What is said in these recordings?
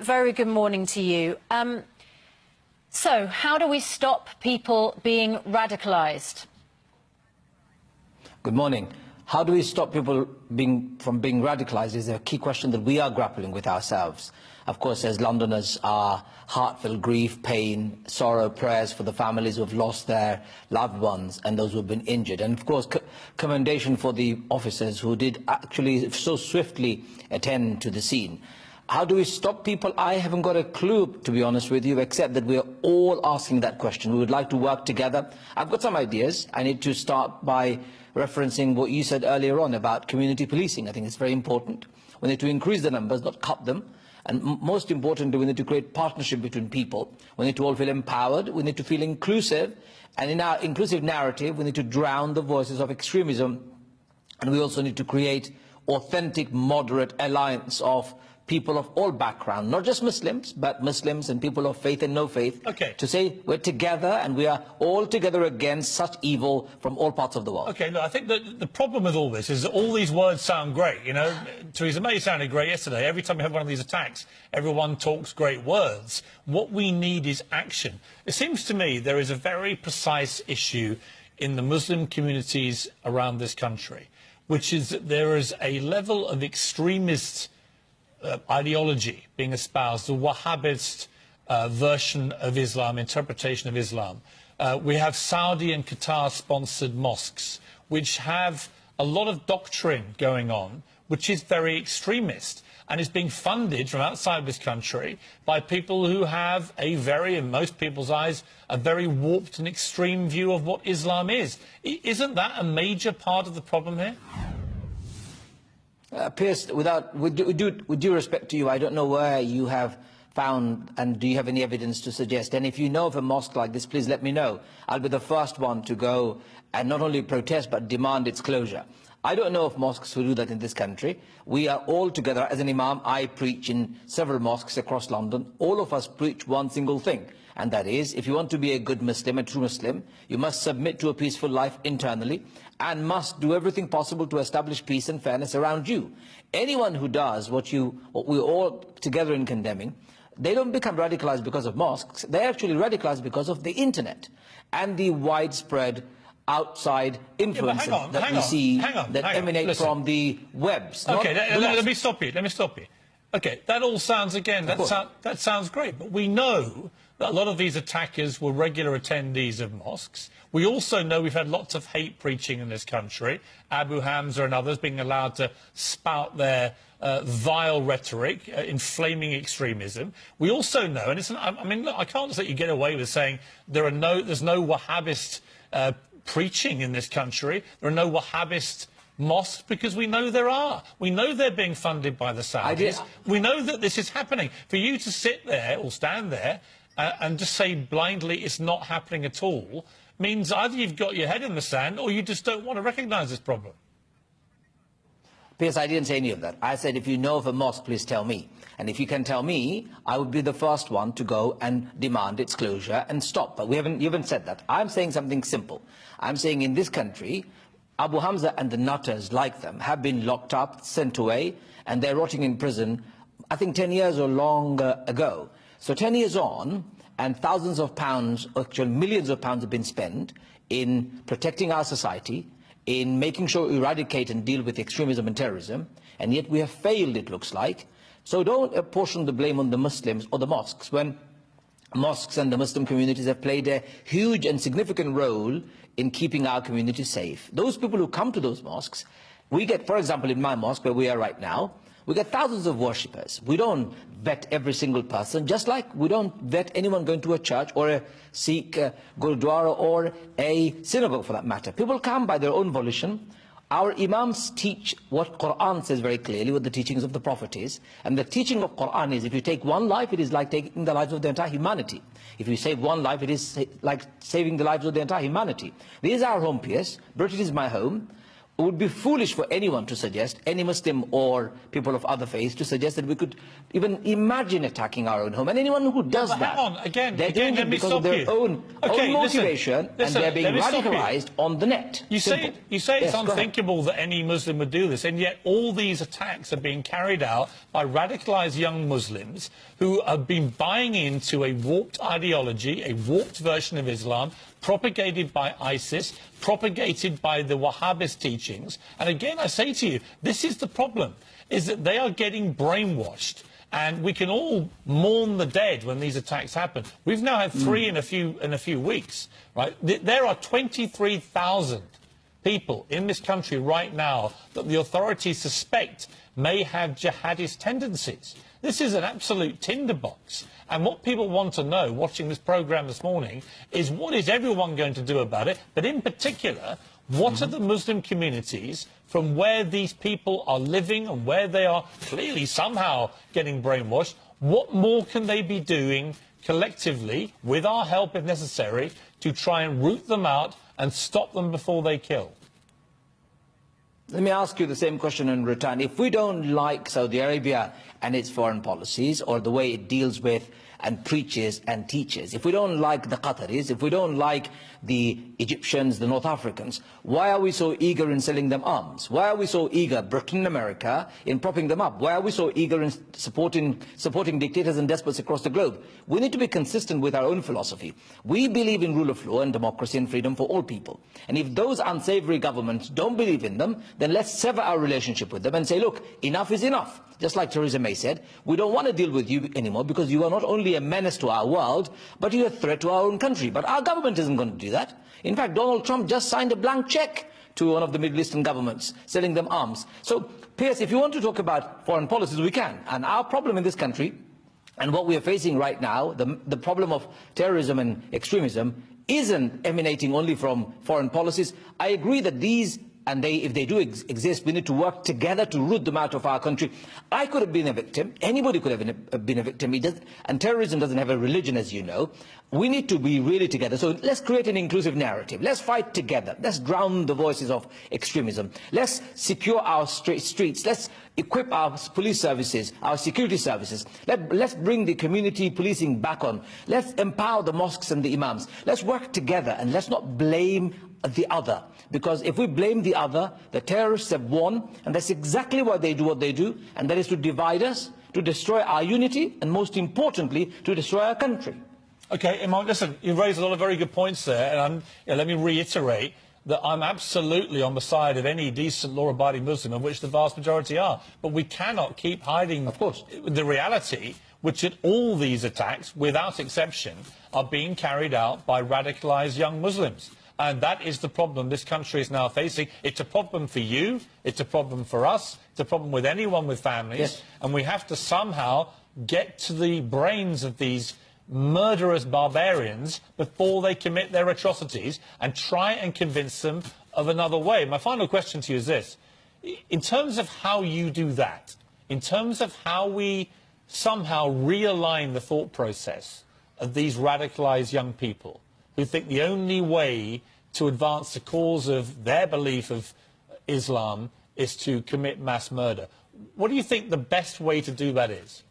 very good morning to you. So, how do we stop people being radicalized? Good morning. How do we stop people from being radicalized is a key question that we are grappling with ourselves. Of course, as Londoners, our heartfelt grief, pain, sorrow, prayers for the families who have lost their loved ones and those who have been injured. And of course, commendation for the officers who did actually so swiftly attend to the scene. How do we stop people? I haven't got a clue, to be honest with you, except that we are all asking that question. We would like to work together. I've got some ideas. I need to start by referencing what you said earlier on about community policing. I think it's very important. We need to increase the numbers, not cut them. And most importantly, we need to create partnership between people. We need to all feel empowered. We need to feel inclusive. And in our inclusive narrative, we need to drown the voices of extremism. And we also need to create authentic, moderate alliance of people of all backgrounds, not just Muslims, but Muslims and people of faith and no faith, to say we're together and we are all together against such evil from all parts of the world. Okay, look, I think that the problem with all this is that all these words sound great. You know, Theresa May sounded great yesterday. Every time we have one of these attacks, everyone talks great words. What we need is action. It seems to me there is a very precise issue in the Muslim communities around this country, which is that there is a level of extremist ideology being espoused, the Wahhabist version of Islam, interpretation of Islam. We have Saudi and Qatar-sponsored mosques, which have a lot of doctrine going on, which is very extremist, and is being funded from outside this country by people who have a very, in most people's eyes, a very warped and extreme view of what Islam is. Isn't that a major part of the problem here? Pierce, with due respect to you, I don't know where you have found, and do you have any evidence to suggest? And if you know of a mosque like this, please let me know. I'll be the first one to go and not only protest, but demand its closure. I don't know of mosques who do that in this country. We are all together. As an imam, I preach in several mosques across London. All of us preach one single thing, and that is, if you want to be a good Muslim, a true Muslim, you must submit to a peaceful life internally and must do everything possible to establish peace and fairness around you. Anyone who does what we're all together in condemning, they don't become radicalized because of mosques. They're actually radicalized because of the internet and the widespread outside influences that we see that emanate from the webs. Okay, let me stop you. Let me stop you. Okay, that all sounds, again, that sounds great, but we know that a lot of these attackers were regular attendees of mosques. We also know we've had lots of hate preaching in this country, Abu Hamza and others being allowed to spout their vile rhetoric, inflaming extremism. We also know, and I mean, look, I can't just let you get away with saying there's no Wahhabist preaching in this country, there are no Wahhabist mosques, because we know there are. We know they're being funded by the Saudis. We know that this is happening. For you to sit there or stand there and just say blindly it's not happening at all means either you've got your head in the sand or you just don't want to recognise this problem. Because I didn't say any of that. I said, if you know of a mosque, please tell me. And if you can tell me, I would be the first one to go and demand its closure and stop. But you haven't said that. I'm saying something simple. I'm saying in this country, Abu Hamza and the nutters like them have been locked up, sent away, and they're rotting in prison, I think 10 years or longer ago. So 10 years on, and thousands of pounds, actually millions of pounds have been spent in protecting our society, in making sure we eradicate and deal with extremism and terrorism, and yet we have failed, it looks like. So don't apportion the blame on the Muslims or the mosques, when mosques and the Muslim communities have played a huge and significant role in keeping our community safe. Those people who come to those mosques, we get, for example, in my mosque where we are right now, we get thousands of worshippers. We don't vet every single person, just like we don't vet anyone going to a church or a Sikh Gurdwara or a synagogue for that matter. People come by their own volition. Our imams teach what Quran says very clearly, what the teachings of the Prophet is. And the teaching of Quran is, if you take one life, it is like taking the lives of the entire humanity. If you save one life, it is like saving the lives of the entire humanity. This is our home, Pierce. Britain is my home. it would be foolish for anyone to suggest, any Muslim or people of other faiths, to suggest that we could even imagine attacking our own home. And anyone who does that, hang on. they're doing it because of their own motivation, and they're being radicalized on the net. You say it's unthinkable that any Muslim would do this, and yet all these attacks are being carried out by radicalized young Muslims who have been buying into a warped ideology, a warped version of Islam, propagated by ISIS, propagated by the Wahhabist teachings. And again, I say to you, this is the problem, is that they are getting brainwashed. And we can all mourn the dead when these attacks happen. We've now had 3 in a few weeks, right? There are 23,000 people in this country right now that the authorities suspect may have jihadist tendencies. This is an absolute tinderbox. And what people want to know, watching this programme this morning, is what is everyone going to do about it? But in particular, what are the Muslim communities from where these people are living and where they are clearly somehow getting brainwashed? What more can they be doing collectively, with our help if necessary, to try and root them out and stop them before they kill? Let me ask you the same question in return. If we don't like Saudi Arabia and its foreign policies, or the way it deals with and preaches and teaches, if we don't like the Qataris, if we don't like the Egyptians, the North Africans, why are we so eager in selling them arms? Why are we so eager, Britain and America, in propping them up? Why are we so eager in supporting dictators and despots across the globe? We need to be consistent with our own philosophy. We believe in rule of law and democracy and freedom for all people. And if those unsavory governments don't believe in them, then let's sever our relationship with them and say, look, enough is enough. Just like Theresa May said, we don't want to deal with you anymore because you are not only a menace to our world, but you're a threat to our own country. But our government isn't going to do that. In fact, Donald Trump just signed a blank check to one of the Middle Eastern governments, selling them arms. So, Piers, if you want to talk about foreign policies, we can. And our problem in this country, and what we are facing right now, the problem of terrorism and extremism, isn't emanating only from foreign policies. I agree that these, and if they do exist, we need to work together to root them out of our country. I could have been a victim. Anybody could have been a victim. And terrorism doesn't have a religion, as you know. We need to be really together. So let's create an inclusive narrative. Let's fight together. Let's drown the voices of extremism. Let's secure our streets. Let's equip our police services, our security services. Let's bring the community policing back on. Let's empower the mosques and the imams. Let's work together, and let's not blame the other. Because if we blame the other, the terrorists have won, and that's exactly why they do what they do, and that is to divide us, to destroy our unity, and most importantly, to destroy our country. Okay, Imam, listen, you raised a lot of very good points there, and let me reiterate that I'm absolutely on the side of any decent law-abiding Muslim, of which the vast majority are. But we cannot keep hiding, of course, the reality, which at all these attacks, without exception, are being carried out by radicalised young Muslims. And that is the problem this country is now facing. It's a problem for you, it's a problem for us, it's a problem with anyone with families, yes. And we have to somehow get to the brains of these murderous barbarians before they commit their atrocities and try and convince them of another way. My final question to you is this. In terms of how you do that, in terms of how we somehow realign the thought process of these radicalised young people who think the only way to advance the cause of their belief of Islam is to commit mass murder, what do you think the best way to do that is?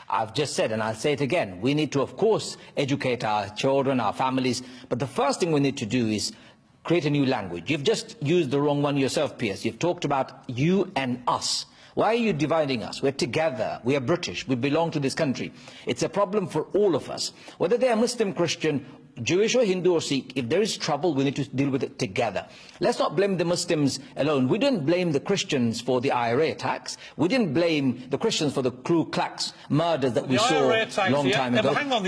I've just said, and I'll say it again, we need to, of course, educate our children, our families, but the first thing we need to do is create a new language. You've just used the wrong one yourself, Piers. You've talked about you and us. Why are you dividing us? We're together. We are British. We belong to this country. It's a problem for all of us. Whether they are Muslim, Christian, Jewish or Hindu or Sikh, if there is trouble, we need to deal with it together. Let's not blame the Muslims alone. We didn't blame the Christians for the IRA attacks. We didn't blame the Christians for the Ku Klux murders that we saw a long time ago. Hang on,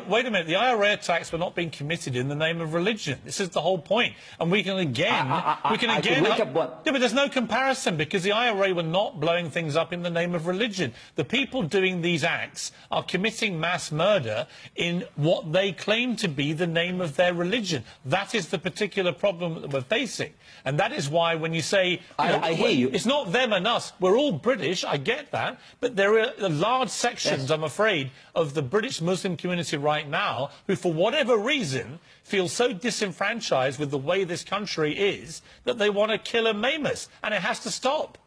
wait a minute. The IRA attacks were not being committed in the name of religion. This is the whole point. And we can again... Yeah, but there's no comparison, because the IRA were not blowing things up in the name of religion. The people doing these acts are committing mass murder in what they claim to be the name of their religion. That is the particular problem that we're facing. And that is why when you say... I hear you. It's not them and us. We're all British, I get that. But there are large sections, Yes. I'm afraid, of the British Muslim community right now who, for whatever reason, feel so disenfranchised with the way this country is that they want to kill and maim us. And it has to stop.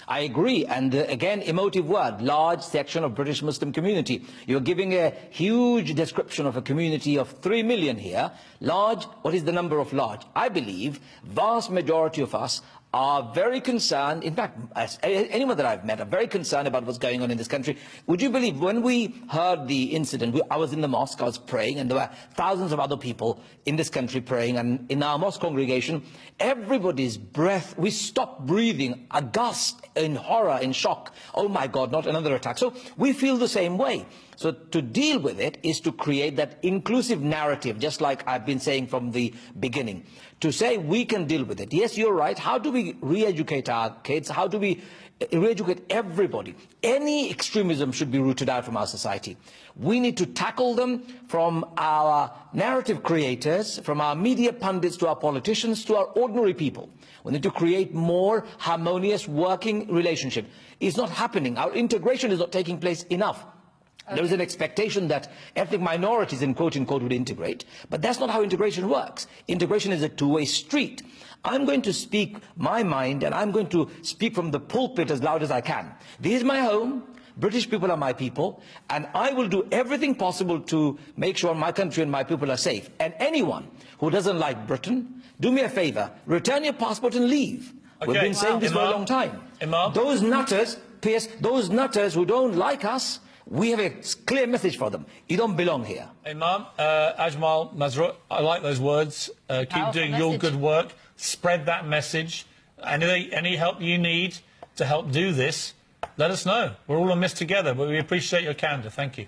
I agree, and again, emotive word, large section of British Muslim community. You're giving a huge description of a community of 3 million here. Large, what is the number of large? I believe vast majority of us are very concerned, in fact, as anyone that I've met are very concerned about what's going on in this country. Would you believe, when we heard the incident, I was in the mosque, I was praying, and there were thousands of other people in this country praying, and in our mosque congregation, everybody's breath, we stopped breathing, aghast, in horror, in shock. Oh my God, not another attack. So we feel the same way. So to deal with it is to create that inclusive narrative, just like I've been saying from the beginning. To say we can deal with it. Yes, you're right. How do we re-educate our kids? How do we re-educate everybody? Any extremism should be rooted out from our society. We need to tackle them from our narrative creators, from our media pundits to our politicians to our ordinary people. We need to create more harmonious working relationship. It's not happening. Our integration is not taking place enough. There is an expectation that ethnic minorities, in quote-unquote, would integrate. But that's not how integration works. Integration is a two-way street. I'm going to speak my mind, and I'm going to speak from the pulpit as loud as I can. This is my home. British people are my people. And I will do everything possible to make sure my country and my people are safe. And anyone who doesn't like Britain, do me a favour, return your passport and leave. Okay. We've been saying this for a long time. Imam? Those nutters, P.S., those nutters who don't like us, we have a clear message for them. You don't belong here. Imam, Ajmal Mazrut, I like those words. Keep doing your good work. Spread that message. Any help you need to help do this, let us know. We're all in this together, but we appreciate your candor. Thank you.